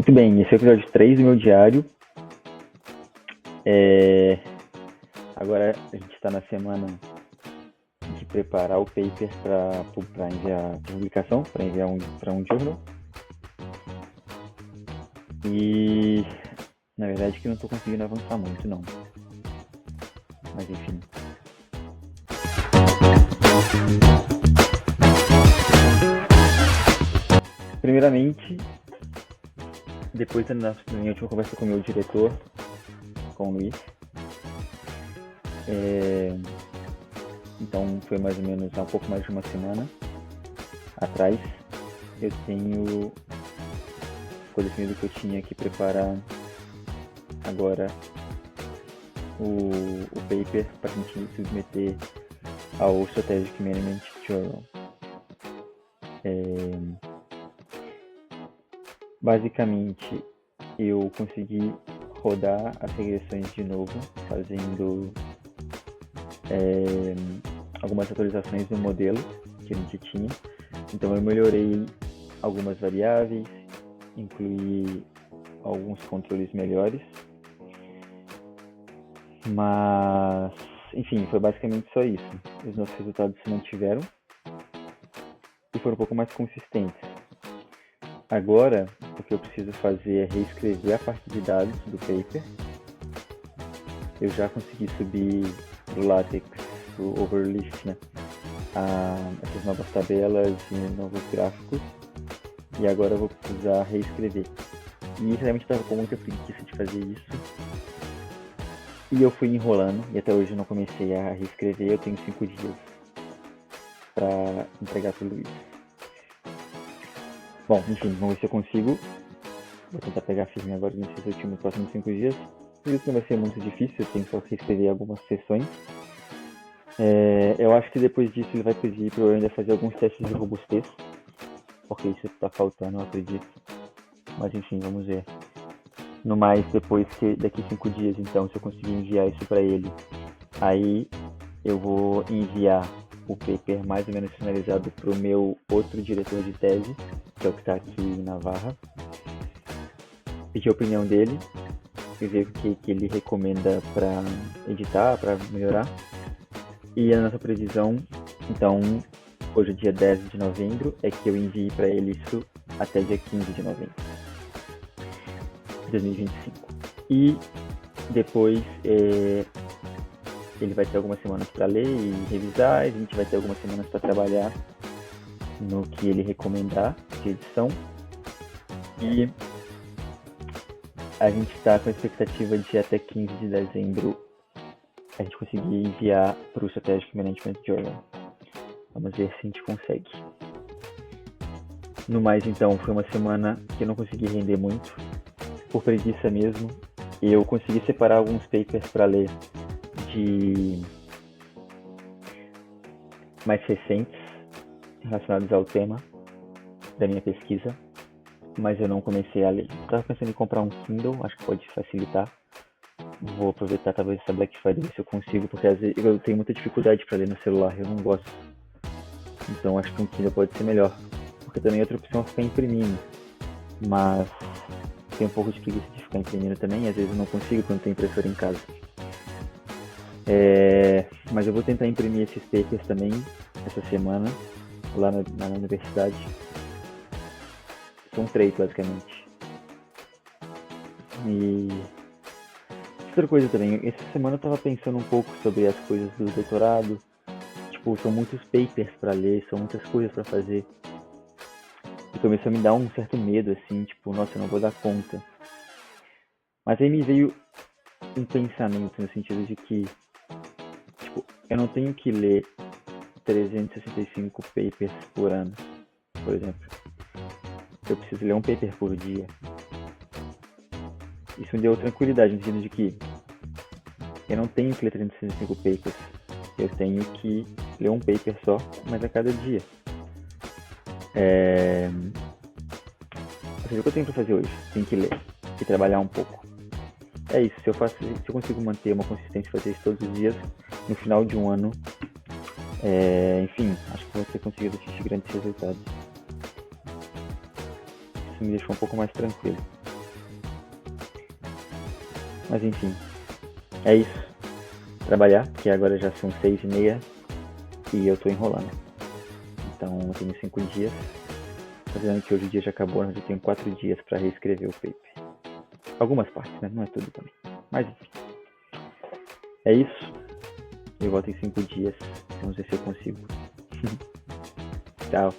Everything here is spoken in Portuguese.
Muito bem, esse é o episódio 3 do meu diário. Agora a gente está na semana de preparar o paper para enviar para publicação, para enviar para um journal. E na verdade que não estou conseguindo avançar muito não. Mas enfim. Primeiramente, depois da minha última conversa com o meu diretor, com o Luiz, então foi mais ou menos há um pouco mais de uma semana atrás, ficou definido que eu tinha que preparar agora o paper para a gente submeter ao Strategic Management Journal. Basicamente, eu consegui rodar as regressões de novo, fazendo algumas atualizações no modelo que a gente tinha. Então eu melhorei algumas variáveis, incluí alguns controles melhores, mas enfim, foi basicamente só isso. Os nossos resultados se mantiveram e foram um pouco mais consistentes. Agora, o que eu preciso fazer é reescrever a parte de dados do paper. Eu já consegui subir pro LaTeX, pro Overleaf, né? Essas novas tabelas e novos gráficos. E agora eu vou precisar reescrever. E realmente estava com muita preguiça de fazer isso. E eu fui enrolando, e até hoje eu não comecei a reescrever. Eu tenho 5 dias para entregar pro Luiz. Bom, enfim, vamos ver se eu consigo. Vou tentar pegar firme agora nesses últimos próximos 5 dias. Isso não vai ser muito difícil, eu tenho só que reescrever algumas sessões. Eu acho que depois disso ele vai pedir para eu ainda fazer alguns testes de robustez, porque isso está faltando, eu acredito. Mas enfim, vamos ver. No mais, daqui 5 dias, então, se eu conseguir enviar isso para ele, aí eu vou enviar o paper mais ou menos finalizado para o meu outro diretor de tese, que é o que está aqui em Navarra. Pedir a opinião dele e ver o que ele recomenda para editar, para melhorar. E a nossa previsão, então, hoje é dia 10 de novembro, é que eu envie para ele isso até dia 15 de novembro de 2025. E depois ele vai ter algumas semanas para ler e revisar, e a gente vai ter algumas semanas para trabalhar no que ele recomendar de edição. E a gente está com a expectativa de até 15 de dezembro a gente conseguir enviar para o Strategic Management Journal. Vamos ver se a gente consegue. No mais, então, foi uma semana que eu não consegui render muito, por preguiça mesmo. Eu consegui separar alguns papers para ler de mais recentes, relacionados ao tema da minha pesquisa, mas eu não comecei a ler. Estava pensando em comprar um Kindle, acho que pode facilitar. Vou aproveitar talvez essa Black Friday, ver se eu consigo, porque às vezes eu tenho muita dificuldade para ler no celular, eu não gosto. Então acho que um Kindle pode ser melhor, porque também outra opção é ficar imprimindo, mas tenho um pouco de preguiça de ficar imprimindo também, às vezes eu não consigo quando tem impressora em casa. Mas eu vou tentar imprimir esses papers também essa semana, lá na universidade. São 3 basicamente. E outra coisa também, essa semana eu estava pensando um pouco sobre as coisas do doutorado. Tipo, são muitos papers para ler, são muitas coisas para fazer. E começou a me dar um certo medo, assim, tipo, nossa, eu não vou dar conta. Mas aí me veio um pensamento no sentido de que, tipo, eu não tenho que ler 365 papers por ano, por exemplo. Eu preciso ler um paper por dia. Isso me deu tranquilidade, no sentido de que eu não tenho que ler 365 papers. Eu tenho que ler um paper só, mas a cada dia. Ou seja, o que eu tenho para fazer hoje? Tenho que ler e trabalhar um pouco. É isso, se eu consigo manter uma consistência e fazer isso todos os dias, no final de um ano, enfim, acho que vou ter conseguido atingir grandes resultados. Isso me deixou um pouco mais tranquilo. Mas enfim, é isso. Trabalhar, porque agora já são 6h30 e eu tô enrolando. Então eu tenho 5 dias. Tá vendo que hoje o dia já acabou, mas eu tenho 4 dias para reescrever o paper. Algumas partes, né? Não é tudo também. Mas enfim. É isso. Eu volto em 5 dias. Vamos ver se eu consigo. Tchau.